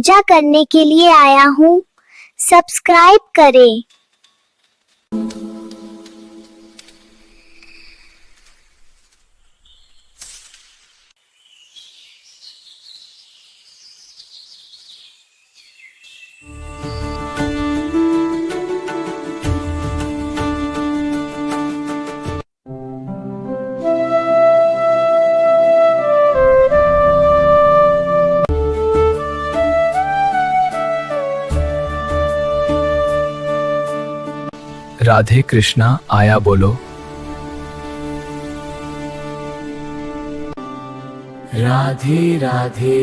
पूजा करने के लिए आया हूँ। सब्सक्राइब करें। राधे कृष्णा आया बोलो। राधे राधे।